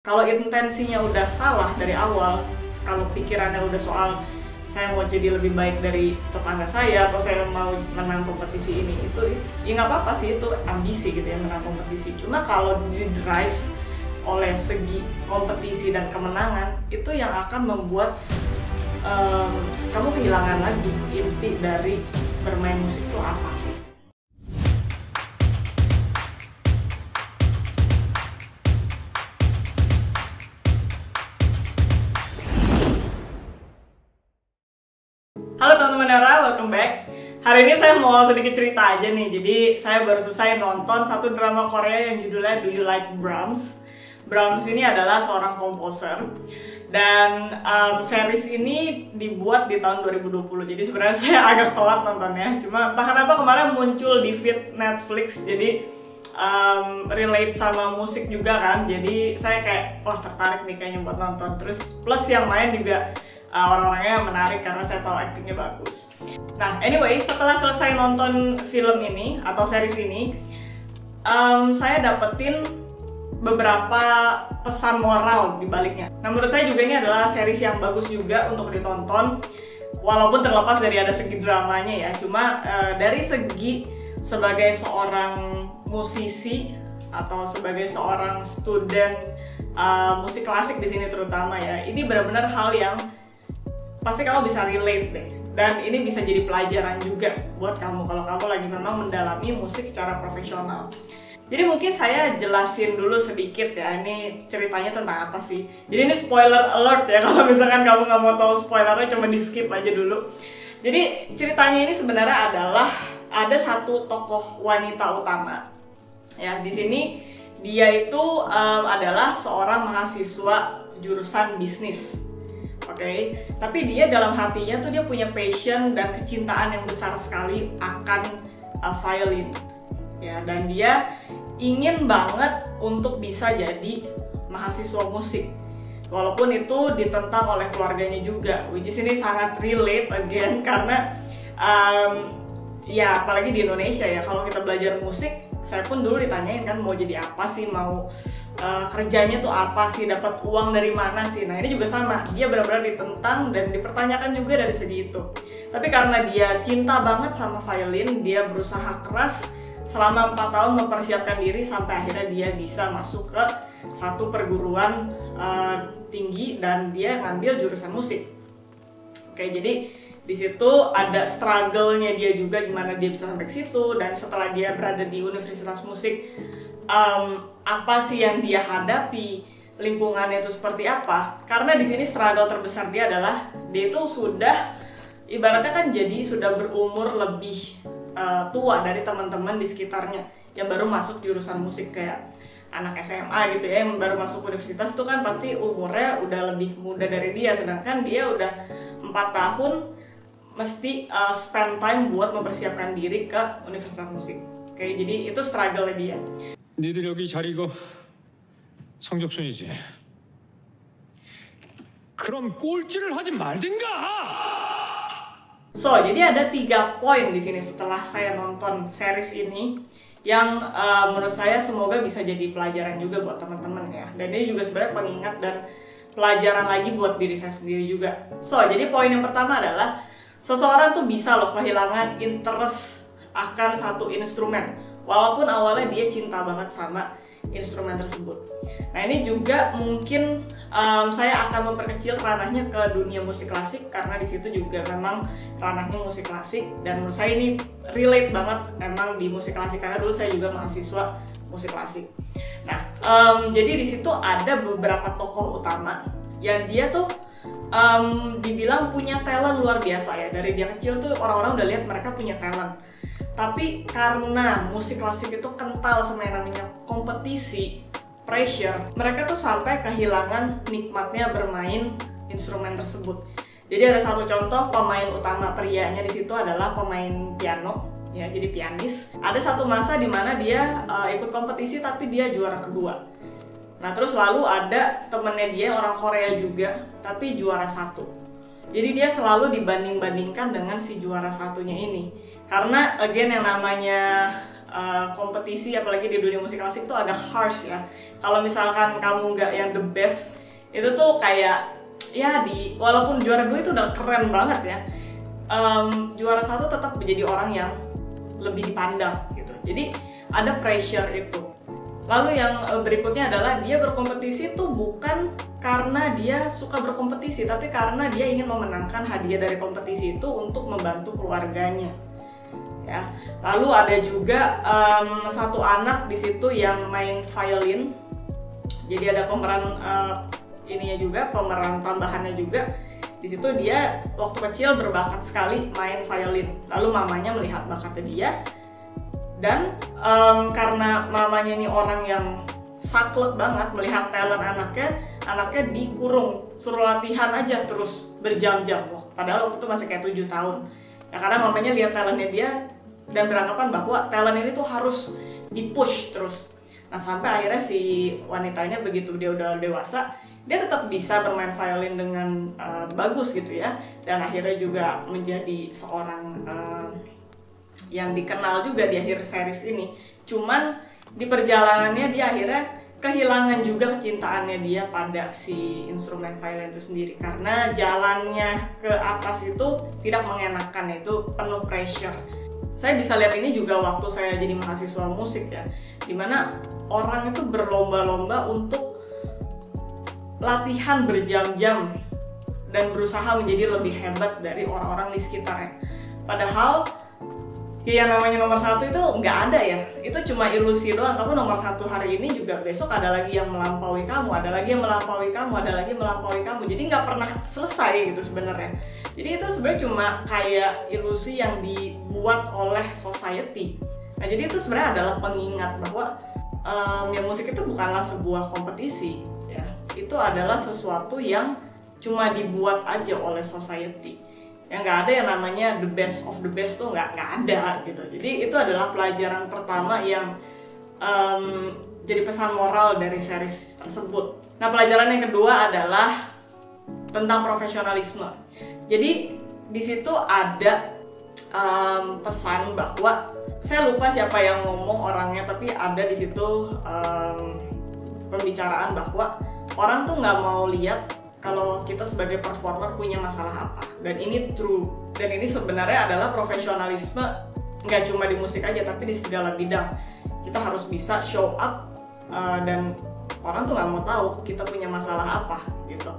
Kalau intensinya udah salah dari awal, kalau pikirannya udah soal saya mau jadi lebih baik dari tetangga saya atau saya mau menang kompetisi ini, itu ya nggak apa-apa sih, itu ambisi gitu ya, menang kompetisi. Cuma kalau di drive oleh segi kompetisi dan kemenangan, itu yang akan membuat kamu kehilangan lagi inti dari bermain musik itu apa sih. Halo teman-teman Era, welcome back. Hari ini saya mau sedikit cerita aja nih. Jadi saya baru selesai nonton satu drama Korea yang judulnya Do You Like Brahms. Brahms ini adalah seorang komposer. Dan series ini dibuat di tahun 2020. Jadi sebenarnya saya agak telat nontonnya. Cuma entah kenapa kemarin muncul di feed Netflix. Jadi relate sama musik juga kan. Jadi saya kayak, wah tertarik nih kayaknya buat nonton. Terus plus yang main juga orang-orangnya menarik karena saya tahu aktingnya bagus. Nah, anyway, setelah selesai nonton film ini atau series ini, saya dapetin beberapa pesan moral di baliknya. Nah, menurut saya juga ini adalah series yang bagus juga untuk ditonton, walaupun terlepas dari ada segi dramanya ya. Cuma dari segi sebagai seorang musisi atau sebagai seorang student musik klasik di sini terutama ya, ini benar-benar hal yang pasti kamu bisa relate deh, dan ini bisa jadi pelajaran juga buat kamu kalau kamu lagi memang mendalami musik secara profesional. Jadi mungkin saya jelasin dulu sedikit ya, ini ceritanya tentang apa sih. Jadi ini spoiler alert ya, kalau misalkan kamu nggak mau tahu spoilernya cuma di skip aja dulu. Jadi ceritanya ini sebenarnya adalah ada satu tokoh wanita utama ya, di sini dia itu adalah seorang mahasiswa jurusan bisnis. Oke, tapi dia dalam hatinya tuh dia punya passion dan kecintaan yang besar sekali akan violin, ya, dan dia ingin banget untuk bisa jadi mahasiswa musik, walaupun itu ditentang oleh keluarganya juga, which is ini sangat relate again karena ya apalagi di Indonesia ya, kalau kita belajar musik, saya pun dulu ditanyain kan mau jadi apa sih, mau kerjanya tuh apa sih, dapat uang dari mana sih. Nah ini juga sama, dia benar-benar ditentang dan dipertanyakan juga dari segi itu. Tapi karena dia cinta banget sama violin, dia berusaha keras selama 4 tahun mempersiapkan diri sampai akhirnya dia bisa masuk ke satu perguruan tinggi dan dia ngambil jurusan musik. Oke, jadi di situ ada struggle-nya dia juga, gimana dia bisa sampai ke situ, dan setelah dia berada di universitas musik, apa sih yang dia hadapi, lingkungannya itu seperti apa. Karena di sini struggle terbesar dia adalah dia itu sudah ibaratnya kan jadi sudah berumur lebih tua dari teman-teman di sekitarnya yang baru masuk jurusan musik, kayak anak SMA gitu ya, yang baru masuk universitas itu kan pasti umurnya udah lebih muda dari dia, sedangkan dia udah 4 tahun mesti spend time buat mempersiapkan diri ke universitas musik. Oke, jadi itu struggle dia. 니들 여기 잘 익어. 성적 순이지. 그럼 꼴찌를 하지 말든가. So, jadi ada 3 poin di sini setelah saya nonton series ini yang menurut saya semoga bisa jadi pelajaran juga buat teman-teman ya. Dan ini juga sebenarnya pengingat dan pelajaran lagi buat diri saya sendiri juga. So, jadi poin yang pertama adalah seseorang tuh bisa loh kehilangan interest akan satu instrumen walaupun awalnya dia cinta banget sama instrumen tersebut. Nah ini juga mungkin saya akan memperkecil ranahnya ke dunia musik klasik karena di situ juga memang ranahnya musik klasik, dan menurut saya ini relate banget memang di musik klasik karena dulu saya juga mahasiswa musik klasik. Nah jadi di situ ada beberapa tokoh utama yang dia tuh dibilang punya talent luar biasa ya. Dari dia kecil tuh orang-orang udah lihat mereka punya talent. Tapi karena musik klasik itu kental sama yang namanya kompetisi, pressure, mereka tuh sampai kehilangan nikmatnya bermain instrumen tersebut. Jadi ada satu contoh pemain utama prianya di situ adalah pemain piano, ya, jadi pianis. Ada satu masa di mana dia ikut kompetisi tapi dia juara kedua. Nah terus lalu ada temennya dia orang Korea juga tapi juara 1. Jadi dia selalu dibanding-bandingkan dengan si juara satunya ini. Karena again yang namanya kompetisi apalagi di dunia musik klasik tuh agak harsh ya. Kalau misalkan kamu nggak yang the best, itu tuh kayak ya walaupun juara 2 itu udah keren banget ya, juara 1 tetap menjadi orang yang lebih dipandang gitu. Jadi ada pressure itu. Lalu yang berikutnya adalah dia berkompetisi tuh bukan karena dia suka berkompetisi, tapi karena dia ingin memenangkan hadiah dari kompetisi itu untuk membantu keluarganya. Ya. Lalu ada juga satu anak di situ yang main violin. Jadi ada pemeran ininya juga, pemeran tambahannya juga. Di situ dia waktu kecil berbakat sekali main violin. Lalu mamanya melihat bakatnya dia, dan karena mamanya ini orang yang saklek banget melihat talent anaknya dikurung, suruh latihan aja terus berjam-jam. Padahal waktu itu masih kayak 7 tahun. Ya karena mamanya lihat talentnya dia dan beranggapan bahwa talent ini tuh harus dipush terus. Nah sampai akhirnya si wanitanya begitu dia udah dewasa, dia tetap bisa bermain violin dengan bagus gitu ya. Dan akhirnya juga menjadi seorang yang dikenal juga di akhir series ini. Cuman di perjalanannya dia akhirnya kehilangan juga kecintaannya dia pada si instrumen violin itu sendiri, karena jalannya ke atas itu tidak mengenakan, itu penuh pressure. Saya bisa lihat ini juga waktu saya jadi mahasiswa musik ya, dimana orang itu berlomba-lomba untuk latihan berjam-jam dan berusaha menjadi lebih hebat dari orang-orang di sekitarnya. Padahal yang namanya nomor 1 itu nggak ada ya, itu cuma ilusi doang. Kamu nomor 1 hari ini juga besok ada lagi yang melampaui kamu, ada lagi yang melampaui kamu, ada lagi yang melampaui kamu. Jadi nggak pernah selesai gitu sebenarnya. Jadi itu sebenarnya cuma kayak ilusi yang dibuat oleh society. Nah jadi itu sebenarnya adalah pengingat bahwa ya musik itu bukanlah sebuah kompetisi ya, itu adalah sesuatu yang cuma dibuat aja oleh society. Yang nggak ada yang namanya the best of the best tuh nggak ada gitu. Jadi itu adalah pelajaran pertama yang jadi pesan moral dari series tersebut. Nah pelajaran yang kedua adalah tentang profesionalisme. Jadi di situ ada pesan bahwa saya lupa siapa yang ngomong orangnya, tapi ada di situ pembicaraan bahwa orang tuh nggak mau lihat kalau kita sebagai performer punya masalah apa. Dan ini true. Dan ini sebenarnya adalah profesionalisme nggak cuma di musik aja, tapi di segala bidang. Kita harus bisa show up dan orang tuh nggak mau tahu kita punya masalah apa gitu.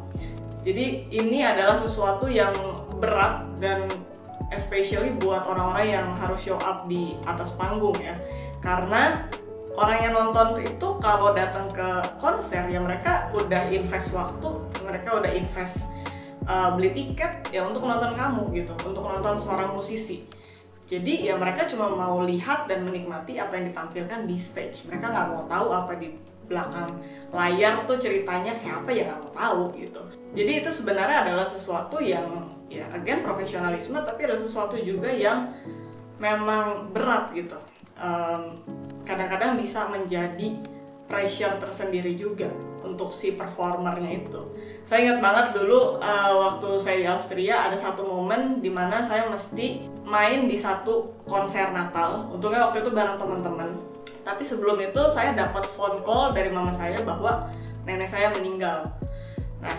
Jadi ini adalah sesuatu yang berat dan especially buat orang-orang yang harus show up di atas panggung ya. Karena orang yang nonton itu kalau datang ke konser ya mereka udah invest waktu, mereka udah invest beli tiket ya untuk nonton kamu gitu, untuk nonton seorang musisi. Jadi ya mereka cuma mau lihat dan menikmati apa yang ditampilkan di stage. Mereka nggak mau tahu apa di belakang layar tuh ceritanya kayak apa, ya nggak mau tahu gitu. Jadi itu sebenarnya adalah sesuatu yang ya again profesionalisme, tapi ada sesuatu juga yang memang berat gitu. Kadang-kadang bisa menjadi pressure tersendiri juga untuk si performernya itu. Saya ingat banget dulu waktu saya di Austria ada satu momen dimana saya mesti main di satu konser Natal. Untungnya waktu itu bareng teman-teman. Tapi sebelum itu saya dapat phone call dari mama saya bahwa nenek saya meninggal. Nah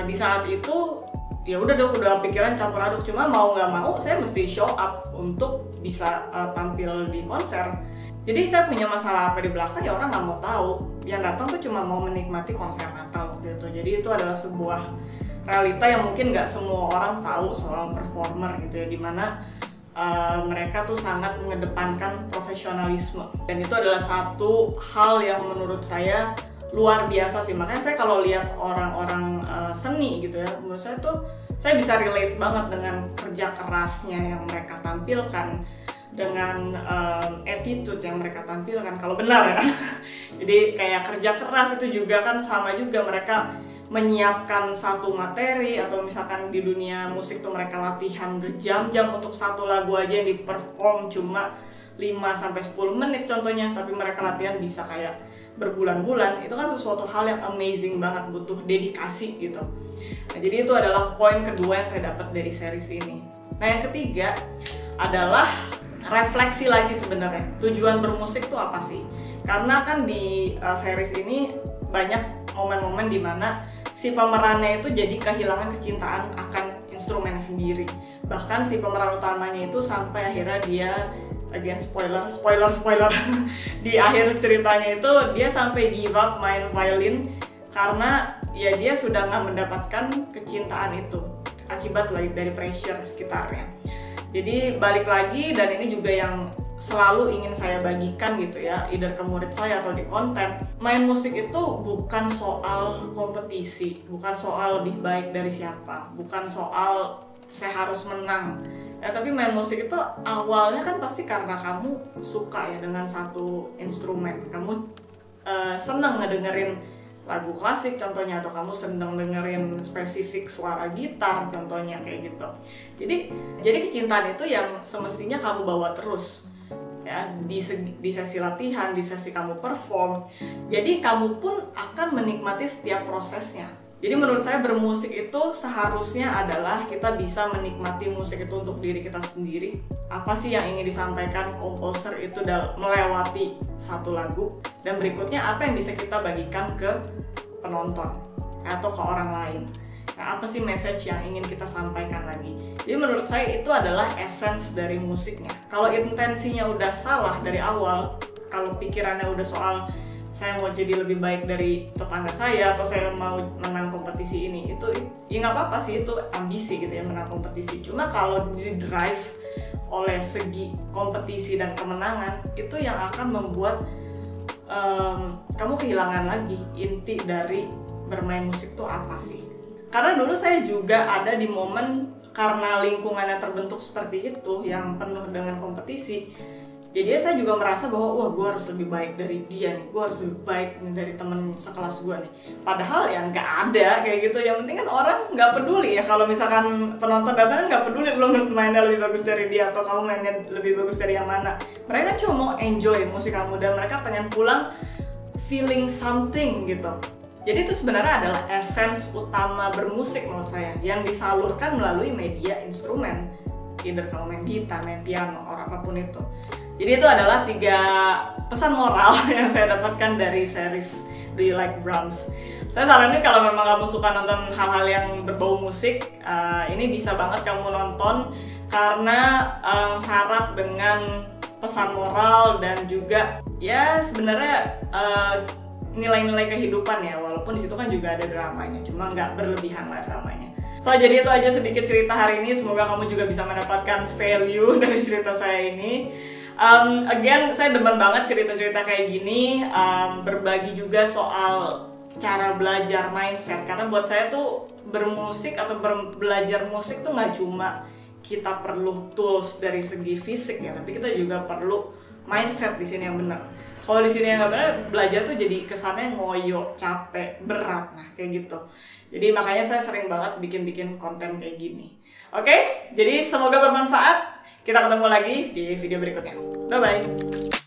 di saat itu ya udah pikiran campur aduk. Cuma mau nggak mau saya mesti show up untuk bisa tampil di konser. Jadi saya punya masalah apa di belakang ya orang nggak mau tahu. Yang datang tuh cuma mau menikmati konser Natal waktu itu. Jadi itu adalah sebuah realita yang mungkin nggak semua orang tahu soal performer gitu ya, dimana mereka tuh sangat mengedepankan profesionalisme. Dan itu adalah satu hal yang menurut saya luar biasa sih. Makanya saya kalau lihat orang-orang seni gitu ya, menurut saya tuh saya bisa relate banget dengan kerja kerasnya yang mereka tampilkan, dengan attitude yang mereka tampilkan kalau benar ya. Jadi kayak kerja keras itu juga kan sama juga, mereka menyiapkan satu materi, atau misalkan di dunia musik tuh mereka latihan berjam-jam untuk satu lagu aja yang diperform cuma 5-10 menit contohnya, tapi mereka latihan bisa kayak berbulan-bulan. Itu kan sesuatu hal yang amazing banget, butuh dedikasi gitu. Nah jadi itu adalah poin kedua yang saya dapat dari series ini. Nah yang ketiga adalah refleksi lagi sebenarnya tujuan bermusik tuh apa sih? Karena kan di series ini banyak momen-momen dimana si pemerannya itu jadi kehilangan kecintaan akan instrumen sendiri. Bahkan si pemeran utamanya itu sampai akhirnya dia, again spoiler di akhir ceritanya itu dia sampai give up main violin karena ya dia sudah nggak mendapatkan kecintaan itu akibat lagi dari pressure sekitarnya. Jadi balik lagi, dan ini juga yang selalu ingin saya bagikan gitu ya, either ke murid saya atau di konten. Main musik itu bukan soal kompetisi, bukan soal lebih baik dari siapa, bukan soal saya harus menang. Ya, tapi main musik itu awalnya kan pasti karena kamu suka ya dengan satu instrumen. Kamu senang ngedengerin lagu klasik contohnya, atau kamu seneng dengerin spesifik suara gitar contohnya, kayak gitu. Jadi kecintaan itu yang semestinya kamu bawa terus ya di sesi latihan, di sesi kamu perform. Jadi kamu pun akan menikmati setiap prosesnya. Jadi menurut saya bermusik itu seharusnya adalah kita bisa menikmati musik itu untuk diri kita sendiri. Apa sih yang ingin disampaikan komposer itu melewati satu lagu, dan berikutnya apa yang bisa kita bagikan ke penonton atau ke orang lain. Nah, apa sih message yang ingin kita sampaikan lagi. Jadi menurut saya itu adalah essence dari musiknya. Kalau intensinya udah salah dari awal, kalau pikirannya udah soal saya mau jadi lebih baik dari tetangga saya, atau saya mau menang kompetisi ini, itu ya nggak apa-apa sih, itu ambisi gitu ya, menang kompetisi. Cuma kalau di drive oleh segi kompetisi dan kemenangan, itu yang akan membuat kamu kehilangan lagi inti dari bermain musik tuh apa sih. Karena dulu saya juga ada di momen, karena lingkungannya terbentuk seperti itu yang penuh dengan kompetisi, jadi saya juga merasa bahwa wah, gue harus lebih baik dari dia nih, gue harus lebih baik nih dari temen sekelas gue nih. Padahal ya nggak ada kayak gitu. Yang penting kan orang nggak peduli ya, kalau misalkan penonton datang nggak peduli lo mainnya lebih bagus dari dia atau kamu mainnya lebih bagus dari yang mana. Mereka cuma mau enjoy musik kamu, dan mereka pengen pulang feeling something gitu. Jadi itu sebenarnya adalah essence utama bermusik menurut saya, yang disalurkan melalui media instrumen, either kamu main gitar, main piano, atau apapun itu. Jadi itu adalah 3 pesan moral yang saya dapatkan dari series Do You Like Brahms. Saya saranin kalau memang kamu suka nonton hal-hal yang berbau musik, ini bisa banget kamu nonton, karena syarat dengan pesan moral dan juga ya sebenarnya nilai-nilai kehidupan ya, walaupun di situ kan juga ada dramanya, cuma nggak berlebihan lah dramanya. So, jadi itu aja sedikit cerita hari ini. Semoga kamu juga bisa mendapatkan value dari cerita saya ini. Again, saya demen banget cerita-cerita kayak gini, berbagi juga soal cara belajar mindset. Karena buat saya tuh bermusik atau belajar musik tuh nggak cuma kita perlu tools dari segi fisik ya, tapi kita juga perlu mindset di sini yang benar. Kalau di sini yang nggak benar, belajar tuh jadi kesannya ngoyo, capek, berat, nah kayak gitu. Jadi makanya saya sering banget bikin konten kayak gini. Oke, jadi semoga bermanfaat. Kita ketemu lagi di video berikutnya. Bye-bye.